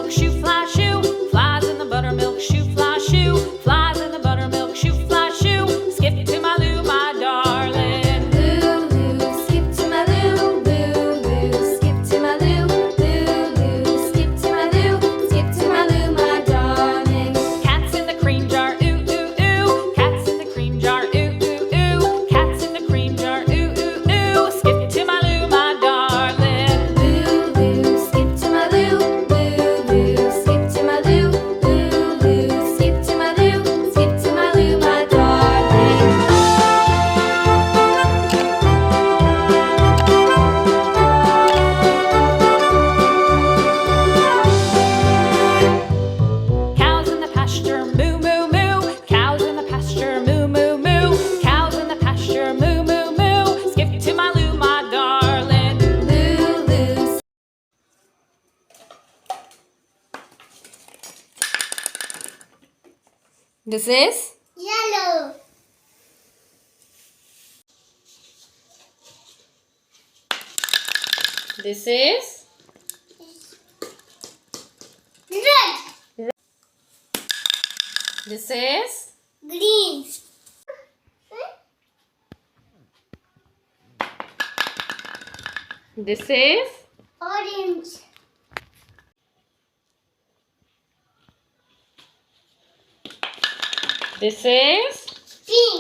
buttermilk shoe fly shoe. Flies in the buttermilk shoe fly shoe. Flies in the buttermilk shoe fly shoe. Skip to my Lou, my darling. Lou, skip to my Lou. Lou, skip to my Lou. Lou, skip to my Lou. Skip to my Lou, my darling. Cats in the cream jar, ooh, ooh, ooh. Cats in the cream jar, ooh, ooh, ooh. Cats in the cream jar, ooh, ooh, ooh. Skip to my Lou, my darling. Lou, skip to my Lou. Lou, skip to my Lou. Lou, skip to my Lou. Skip to my Lou, my darling. Cows in the pasture, moo, moo, moo. Cows in the pasture, moo, moo, moo. Cows in the pasture, moo, moo, moo. Skip to my Lou, my darling. Lou, This is yellow. This is Red. This is Green. This is Orange. This is Pink.